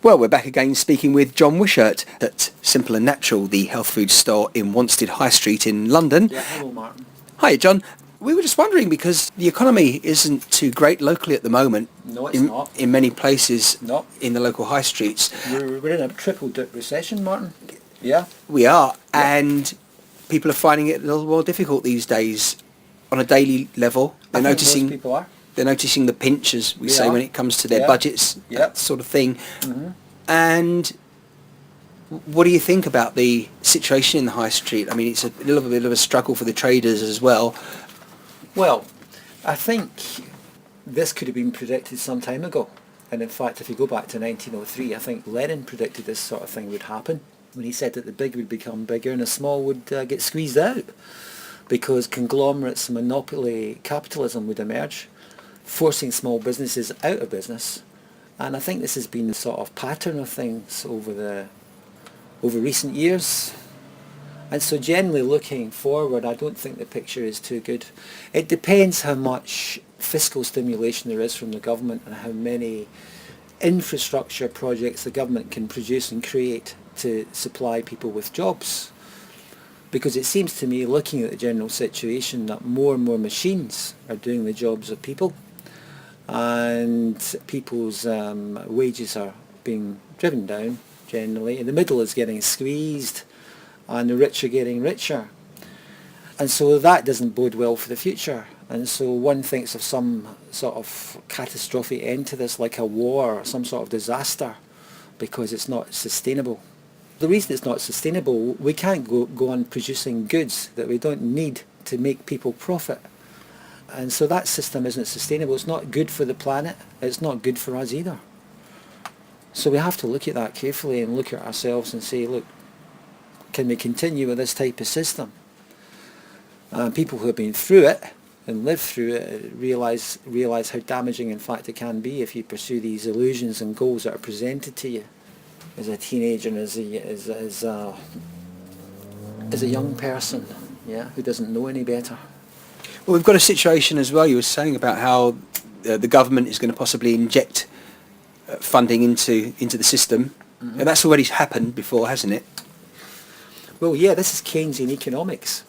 Well, we're back again speaking with John Wishart at Simple and Natural, the health food store in Wanstead High Street in London. Yeah, hello Martin. Hi, John. We were just wondering, because the economy isn't too great locally at the moment. No, it's not. In many places, No. in the local high streets. We're in a triple-dip recession, Martin. Yeah. We are, Yeah. and people are finding it a little more difficult these days on a daily level. I think most people are. They're noticing the pinch, as we say, are. when it comes to their Yeah. budgets, Yeah. that sort of thing. Mm-hmm. And what do you think about the situation in the high street? I mean, it's a little bit of a struggle for the traders as well. Well, I think this could have been predicted some time ago. And in fact, if you go back to 1903, I think Lenin predicted this sort of thing would happen when he said that the big would become bigger and the small would get squeezed out, because conglomerates and monopoly capitalism would emerge, forcing small businesses out of business. And I think this has been the sort of pattern of things over recent years. And so generally looking forward, I don't think the picture is too good. It depends how much fiscal stimulation there is from the government and how many infrastructure projects the government can produce and create to supply people with jobs. Because it seems to me, looking at the general situation, that more and more machines are doing the jobs of people, and people's wages are being driven down generally, and the middle is getting squeezed, and the rich are getting richer. And so that doesn't bode well for the future. And so one thinks of some sort of catastrophic end to this, like a war or some sort of disaster, because it's not sustainable. The reason it's not sustainable, we can't go on producing goods that we don't need to make people profit. And so that system isn't sustainable. It's not good for the planet. It's not good for us either. So we have to look at that carefully and look at ourselves and say, look, can we continue with this type of system? People who have been through it and lived through it realise how damaging in fact it can be if you pursue these illusions and goals that are presented to you as a teenager and as a young person, yeah, who doesn't know any better. Well, we've got a situation as well. You were saying about how the government is going to possibly inject funding into the system. Mm-hmm. And that's already happened before, hasn't it? Well, yeah, this is Keynesian economics.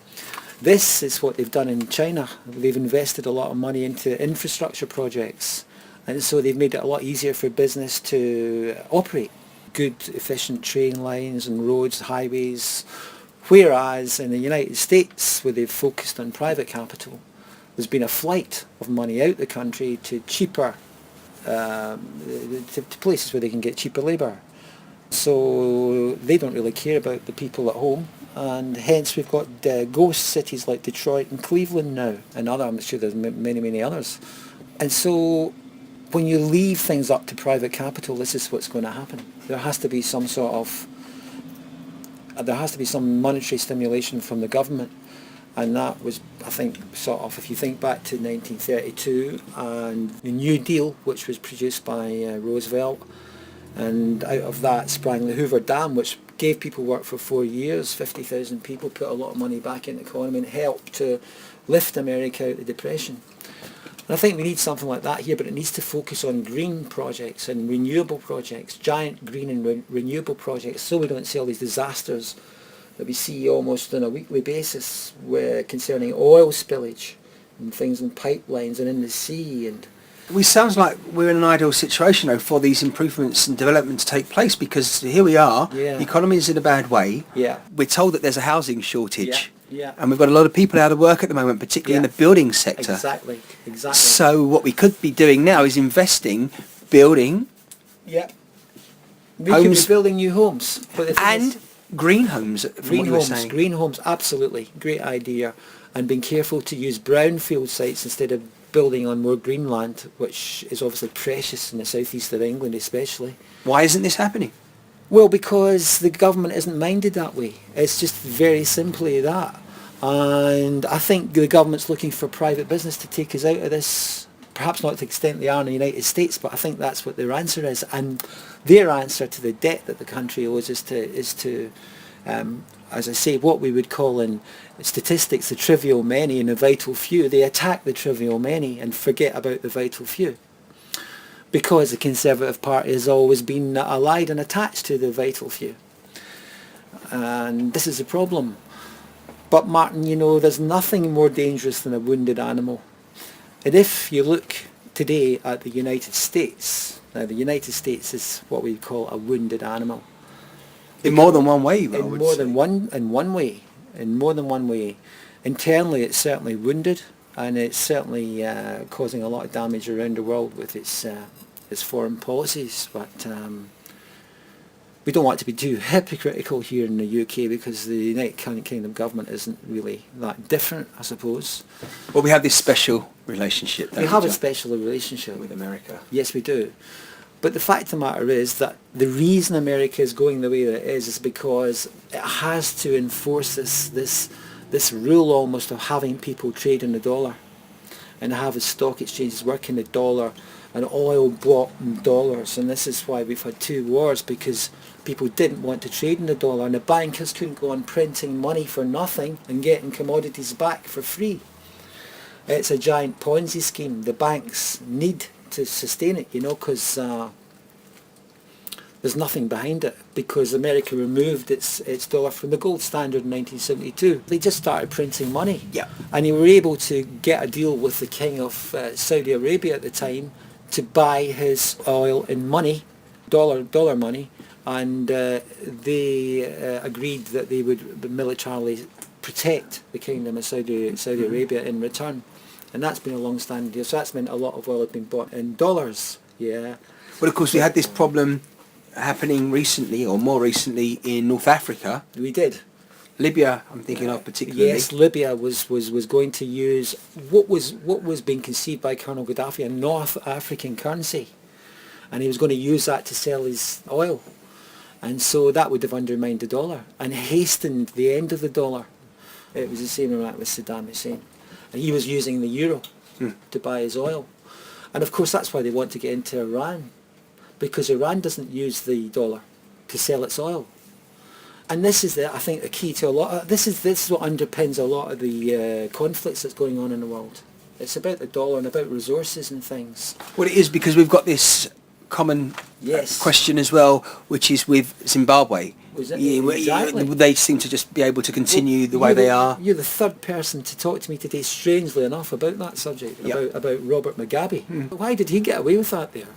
This is what they've done in China. They've invested a lot of money into infrastructure projects, and so they've made it a lot easier for business to operate. Good, efficient train lines and roads, highways. Whereas in the United States, where they've focused on private capital, there's been a flight of money out the country to cheaper, to places where they can get cheaper labour. So they don't really care about the people at home, and hence we've got ghost cities like Detroit and Cleveland now, and I'm sure there's many others. And so when you leave things up to private capital, this is what's going to happen. There has to be some monetary stimulation from the government, and that was, I think, sort of, if you think back to 1932 and the New Deal, which was produced by Roosevelt, and out of that sprang the Hoover Dam, which gave people work for 4 years, 50,000 people, put a lot of money back in the economy and helped to lift America out of the Depression. And I think we need something like that here, but it needs to focus on green projects and renewable projects, giant green and renewable projects, so we don't see all these disasters that we see almost on a weekly basis concerning oil spillage and things in pipelines and in the sea. And It sounds like we're in an ideal situation, though, for these improvements and development to take place, because here we are, Yeah. the economy is in a bad way. Yeah. We're told that there's a housing shortage. Yeah. And we've got a lot of people out of work at the moment, particularly in the building sector. Exactly. So what we could be doing now is investing, building, Yeah. We could be building new homes. But the thing and is, green homes, from what you were saying. green homes, absolutely. Great idea. And being careful to use brownfield sites instead of building on more green land, which is obviously precious in the southeast of England especially. Why isn't this happening? Well, because the government isn't minded that way. It's just very simply that. And I think the government's looking for private business to take us out of this, perhaps not to the extent they are in the United States, but I think that's what their answer is. And their answer to the debt that the country owes is to as I say, what we would call in statistics the trivial many and the vital few. They attack the trivial many and forget about the vital few. because the Conservative Party has always been allied and attached to the vital few. And this is a problem. But Martin, you know, there's nothing more dangerous than a wounded animal. And if you look today at the United States, now the United States is what we call a wounded animal. In more than one way, In more than one way. Internally, it's certainly wounded, and it's certainly causing a lot of damage around the world with its foreign policies. But we don't want to be too hypocritical here in the UK, because the United Kingdom government isn't really that different, I suppose. Well, we have this special relationship. We have a special relationship with America. Yes, we do. But the fact of the matter is that the reason America is going the way that it is because it has to enforce this rule almost of having people trade in the dollar, and have the stock exchanges work in the dollar, and oil bought in dollars. And this is why we've had 2 wars, because people didn't want to trade in the dollar, and the bankers couldn't go on printing money for nothing and getting commodities back for free. It's a giant Ponzi scheme. The banks need to sustain it, you know, because there's nothing behind it, because America removed its dollar from the gold standard in 1972. They just started printing money. Yeah. And they were able to get a deal with the king of Saudi Arabia at the time to buy his oil in money, dollar money, and they agreed that they would militarily protect the kingdom of Saudi Arabia in return. And that's been a long-standing deal. So that's meant a lot of oil has been bought in dollars. Yeah. But of course, we had this problem happening recently, or more recently, in North Africa. We did. Libya, I'm thinking of particularly. Yes, Libya was going to use what was being conceived by Colonel Gaddafi, a North African currency, and he was going to use that to sell his oil, and so that would have undermined the dollar and hastened the end of the dollar. It was the same amount with Saddam Hussein, and he was using the euro to buy his oil, and of course that's why they want to get into Iran, because Iran doesn't use the dollar to sell its oil. And this is, I think, the key to a lot of, this is what underpins a lot of the conflicts that's going on in the world. It's about the dollar and about resources and things. Well, it is, because we've got this common question as well, which is with Zimbabwe. Exactly. They seem to just be able to continue the way they are. You're the third person to talk to me today, strangely enough, about that subject, about Robert Mugabe. Why did he get away with that there?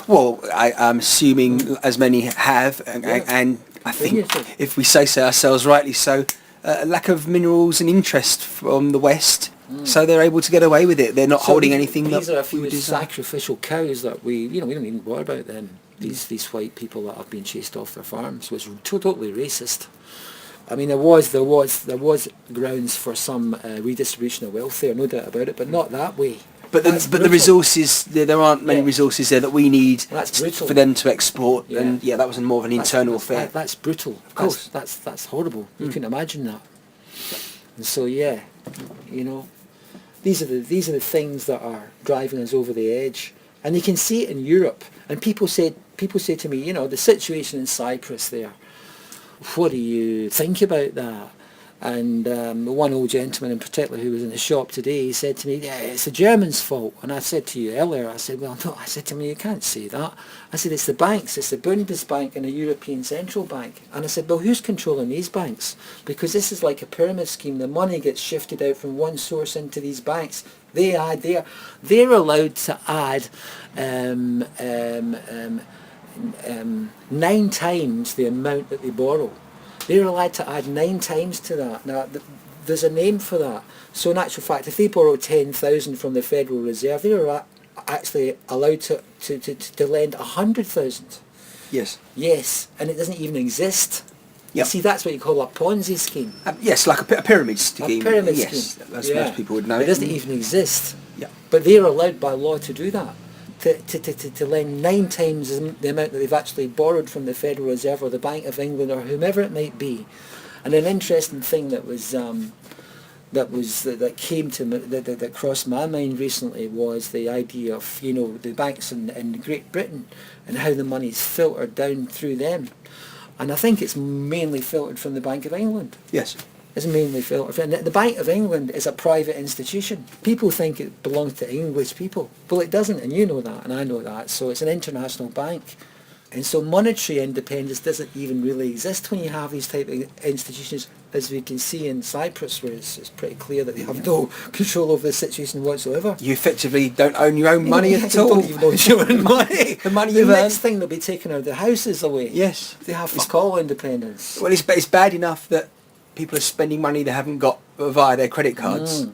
Well, I'm assuming as many have, and I think if we say so ourselves, rightly so, a lack of minerals and interest from the West, so they're able to get away with it. They're not holding anything. These are a few sacrificial cows that we don't even bother about them. These white people that have been chased off their farms was totally racist. I mean, there was grounds for some redistribution of wealth there, no doubt about it, but not that way. But the resources, there aren't many resources there that we need for them to export. Yeah. And that was more of an internal affair. That's brutal. Of course, that's horrible. You can imagine that. And so you know, these are the things that are driving us over the edge. And you can see it in Europe. And people say to me, you know, the situation in Cyprus there, what do you think about that? And one old gentleman in particular who was in the shop today, he said to me, yeah, it's the Germans' fault. And I said to you earlier, I said, well, no, I said to him, you can't say that. I said, it's the banks, it's the Bundesbank and the European Central Bank. And I said, well, who's controlling these banks? Because this is like a pyramid scheme. The money gets shifted out from one source into these banks. They're allowed to add 9 times the amount that they borrow. They're allowed to add 9 times to that. Now, there's a name for that. So in actual fact, if they borrow 10,000 from the Federal Reserve, they're actually allowed to lend 100,000. Yes. Yes, and it doesn't even exist. Yep. See, that's what you call a Ponzi scheme. Yes, like a pyramid scheme. A pyramid scheme. Yes, as most people would know. It doesn't even exist. Yeah. But they're allowed by law to do that. To lend 9 times the amount that they've actually borrowed from the Federal Reserve or the Bank of England or whomever it might be. And an interesting thing that crossed my mind recently was the idea of, you know, the banks in Great Britain and how the money's filtered down through them. And I think it's mainly filtered from the Bank of England. Yes. It's mainly Philadelphia. And the Bank of England is a private institution. People think it belongs to English people. Well, it doesn't, and you know that, and I know that. So it's an international bank. And so monetary independence doesn't even really exist when you have these type of institutions, as we can see in Cyprus, where it's pretty clear that they have no control over the situation whatsoever. You effectively don't own your own money at all. You don't even own your own money. The money the you've next earned. thing they'll be taking out the houses away. Yes. They have fuck all independence. Well, it's bad enough that people are spending money they haven't got via their credit cards.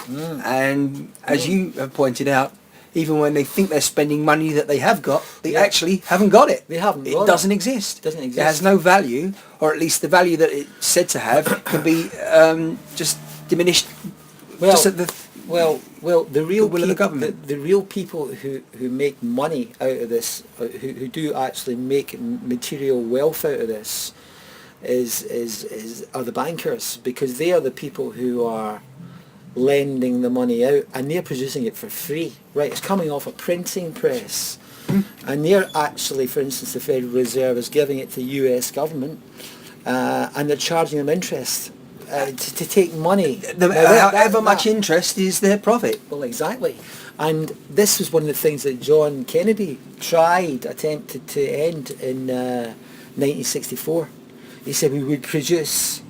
And as you have pointed out, even when they think they're spending money that they have got, they actually haven't got it. They haven't got it. It doesn't exist. It doesn't exist. It has no value, or at least the value that it's said to have can be just diminished. Well, just at the the real will of the government. The real people who make money out of this, who do actually make material wealth out of this, are the bankers, because they are the people who are lending the money out, and they're producing it for free. Right, it's coming off a printing press, and they're actually, for instance, the Federal Reserve is giving it to the US government, and they're charging them interest to take money. However much interest is their profit. Well, exactly. And this was one of the things that John Kennedy attempted to end in 1964. He said we would produce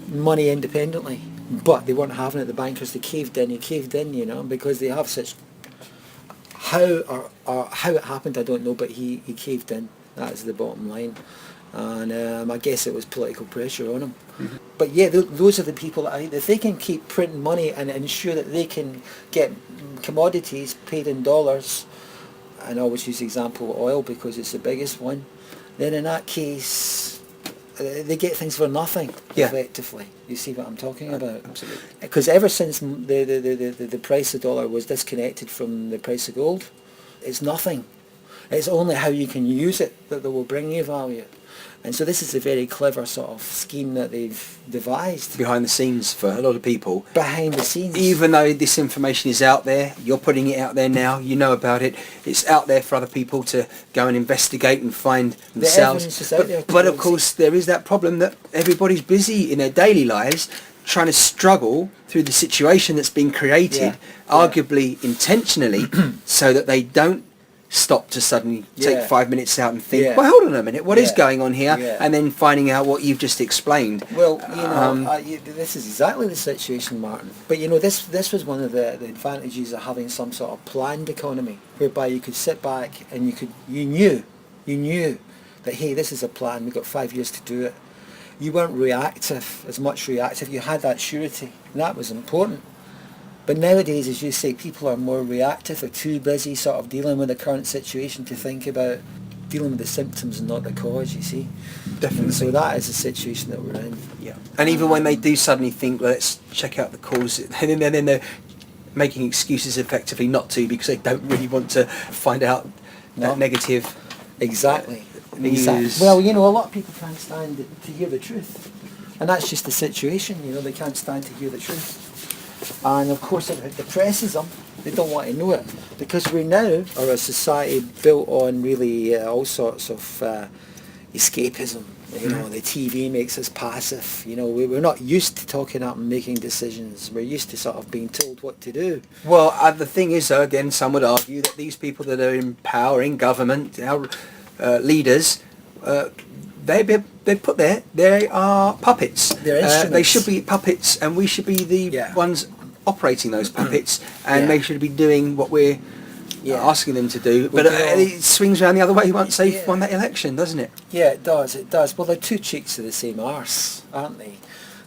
money independently, but they weren't having it. The bankers, they caved in. He caved in, you know, because they have such. How it happened, I don't know, but he caved in. That is the bottom line, and I guess it was political pressure on him. Mm-hmm. But yeah, those are the people that if they can keep printing money and ensure that they can get commodities paid in dollars, and I always use the example of oil because it's the biggest one, then in that case they get things for nothing, effectively. You see what I'm talking about? Absolutely. Because ever since the price of dollar was disconnected from the price of gold, it's nothing. It's only how you can use it that will bring you value. And so this is a very clever sort of scheme that they've devised. Behind the scenes for a lot of people. Behind the scenes. Even though this information is out there, you're putting it out there now, you know about it, it's out there for other people to go and investigate and find themselves. The evidence is out there. But of course there is that problem that everybody's busy in their daily lives trying to struggle through the situation that's been created, arguably intentionally, so that they don't stop to suddenly take 5 minutes out and think, well, hold on a minute, what is going on here? And then finding out what you've just explained. Well, you know, this is exactly the situation, Martin. But you know, this was one of the advantages of having some sort of planned economy, whereby you could sit back and you knew that, hey, this is a plan, we've got 5 years to do it. You weren't as much reactive, you had that surety, and that was important. But nowadays, as you say, people are more reactive. They're too busy sort of dealing with the current situation to think about dealing with the symptoms and not the cause, you see. Definitely. And so that is the situation that we're in. Yeah. And even when they do suddenly think, let's check out the cause, and then they're making excuses effectively not to, because they don't really want to find out that negative Exactly. news. Well, you know, a lot of people can't stand to hear the truth. And that's just the situation, you know, they can't stand to hear the truth. And of course it depresses them. They don't want to know it, because we now are a society built on really all sorts of escapism. You know, the TV makes us passive. You know, we're not used to talking up and making decisions. We're used to sort of being told what to do. Well, the thing is, though, again, some would argue that these people that are in power, in government, our leaders, they're put there. They are puppets. They're instruments. They should be puppets, and we should be the ones operating those puppets, and they should be doing what we're asking them to do. But it swings around the other way once they've won that election, doesn't it? Yeah, it does. It does. Well, they're two cheeks of the same arse, aren't they?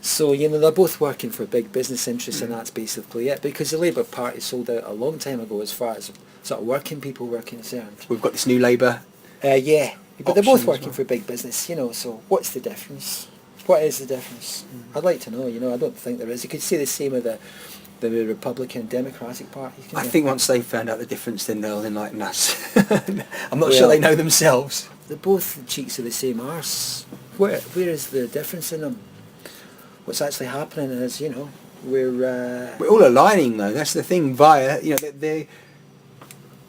So, you know, they're both working for big business interests, and that's basically it. Because the Labour Party sold out a long time ago as far as sort of working people were concerned. We've got this new Labour. But they're both working for big business, you know, so what's the difference? What is the difference? I'd like to know, you know, I don't think there is. You could say the same with the Republican Democratic Party. I think once they found out the difference, then they'll enlighten us. I'm not sure they know themselves. They're both cheeks of the same arse. Where is the difference in them? What's actually happening is, you know, we're all aligning, though. That's the thing. You know,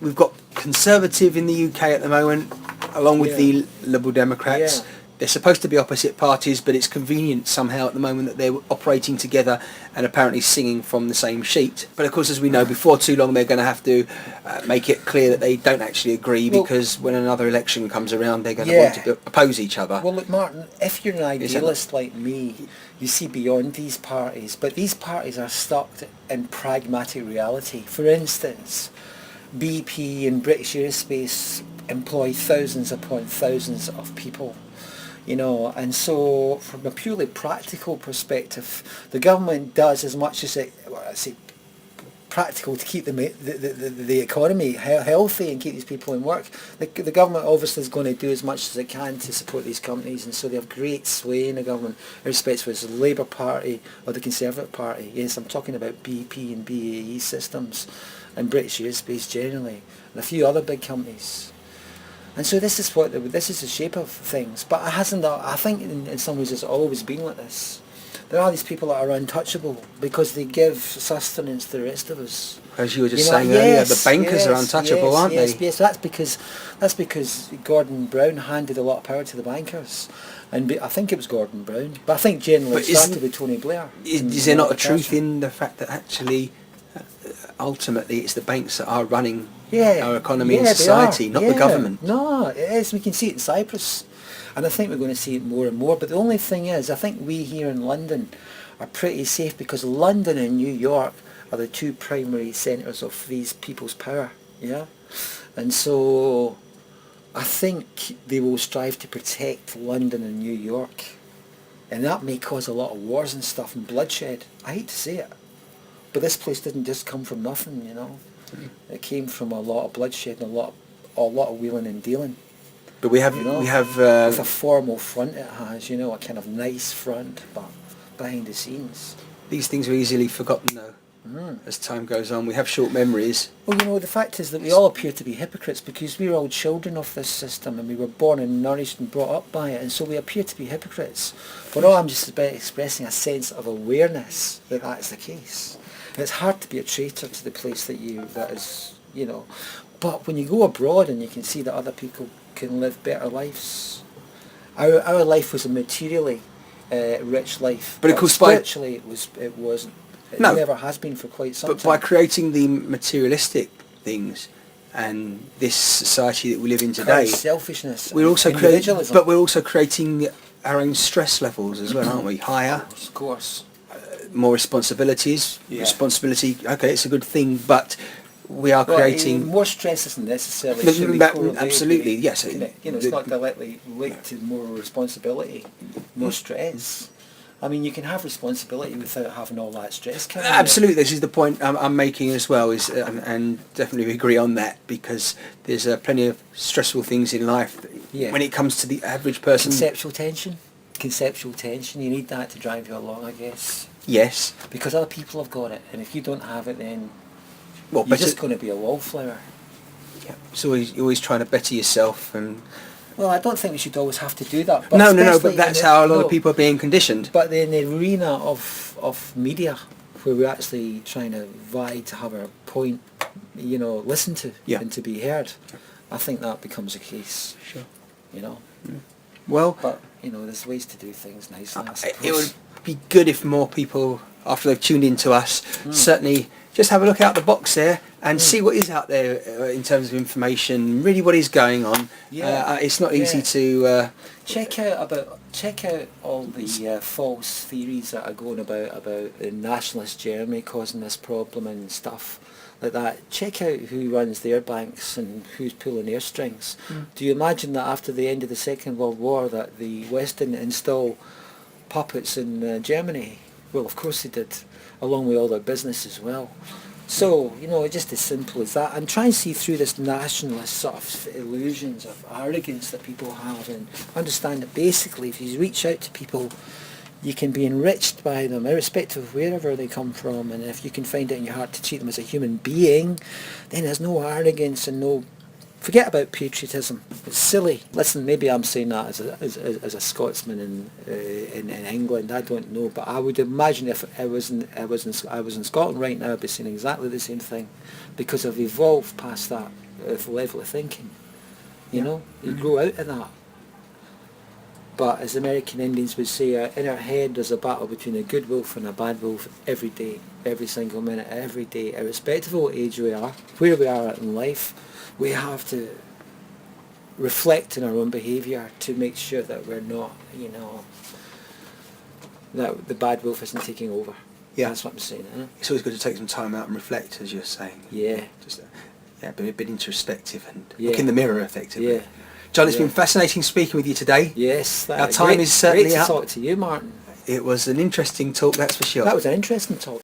we've got Conservative in the UK at the moment, along with the Liberal Democrats. they're supposed to be opposite parties, but it's convenient somehow at the moment that they're operating together and apparently singing from the same sheet. But of course, as we know, before too long they're going to have to make it clear that they don't actually agree, because when another election comes around they're going to want to oppose each other. Well, look, Martin, if you're an idealist like me, you see beyond these parties, but these parties are stuck in pragmatic reality. For instance, BP and British Aerospace employ thousands upon thousands of people. You know, and so from a purely practical perspective, the government does as much as practical to keep the economy healthy and keep these people in work. The government obviously is going to do as much as it can to support these companies, and so they have great sway in the government, irrespective of whether it's the Labour Party or the Conservative Party. Yes, I'm talking about BP and BAE Systems and British Aerospace generally, and a few other big companies. And so this is the shape of things. But it hasn't. I think in some ways it's always been like this. There are these people that are untouchable because they give sustenance to the rest of us. As you were just saying earlier, the bankers are untouchable, aren't they? Yes, that's because Gordon Brown handed a lot of power to the bankers. And I think it was Gordon Brown. But I think generally it started with Tony Blair. Is there not a truth in the fact that actually, ultimately, it's the banks that are running our economy and society, not the government? No, it is. We can see it in Cyprus. And I think we're going to see it more and more. But the only thing is, I think we here in London are pretty safe because London and New York are the two primary centres of these people's power. Yeah? And so I think they will strive to protect London and New York. And that may cause a lot of wars and stuff and bloodshed. I hate to say it. But this place didn't just come from nothing, you know. It came from a lot of bloodshed and a lot of wheeling and dealing. But we have with a formal front it has, you know, a kind of nice front, but behind the scenes. These things are easily forgotten though. As time goes on, we have short memories. Well, you know, the fact is that we all appear to be hypocrites because we're all children of this system and we were born and nourished and brought up by it, and so we appear to be hypocrites. But all I'm just about expressing a sense of awareness that that's the case. And it's hard to be a traitor to the place that is, you know. But when you go abroad and you can see that other people can live better lives. Our life was a materially rich life, but of course spiritually it wasn't. It never has been for quite some time. But by creating the materialistic things and this society that we live in today, selfishness, we're also creating our own stress levels as well, aren't we? Higher, of course. More responsibilities. Responsibility. Okay, it's a good thing, but we are creating more stress isn't necessarily absolutely yes. You know, it's not directly linked to more responsibility, more stress. I mean, you can have responsibility without having all that stress. Absolutely, this is the point I'm making as well. Is and definitely we agree on that because there's plenty of stressful things in life when it comes to the average person. Conceptual tension. You need that to drive you along, I guess. Yes. Because other people have got it, and if you don't have it, then you're just going to be a wallflower. Yeah. So you're always trying to better yourself and. Well, I don't think we should always have to do that. But No, but that's how a lot of people are being conditioned. But in the arena of media, where we're actually trying to vie to have our point, you know, listened to and to be heard, I think that becomes a case. Sure. You know. Well. But, you know, there's ways to do things nicely, I suppose. It would be good if more people, after they've tuned in to us, certainly just have a look out the box there and see what is out there in terms of information, really what is going on. It's not easy to check out all the false theories that are going about the nationalist Germany causing this problem and stuff like that. Check out who runs their banks and who's pulling their strings. Do you imagine that after the end of the Second World War that the West didn't install puppets in Germany? Well, of course they did, along with all their business as well. So, you know, just as simple as that. And try and see through this nationalist sort of illusions of arrogance that people have and understand that basically if you reach out to people, you can be enriched by them, irrespective of wherever they come from. And if you can find it in your heart to treat them as a human being, then there's no arrogance and no... Forget about patriotism. It's silly. Listen, maybe I'm saying that as a Scotsman in England. I don't know, but I would imagine if I was in Scotland right now, I'd be saying exactly the same thing, because I've evolved past that level of thinking. You know, you grow out of that. But as American Indians would say, in our head there's a battle between a good wolf and a bad wolf every day, every single minute, every day, irrespective of what age we are, where we are in life. We have to reflect on our own behaviour to make sure that we're not, that the bad wolf isn't taking over. Yeah. That's what I'm saying. Isn't it? It's always good to take some time out and reflect, as you're saying. Yeah. Just be a bit introspective and Yeah. look in the mirror, effectively. Yeah. John, it's Yeah. been fascinating speaking with you today. Yes. Our time is certainly great to up. talk to you, Martin. It was an interesting talk, that's for sure. That was an interesting talk.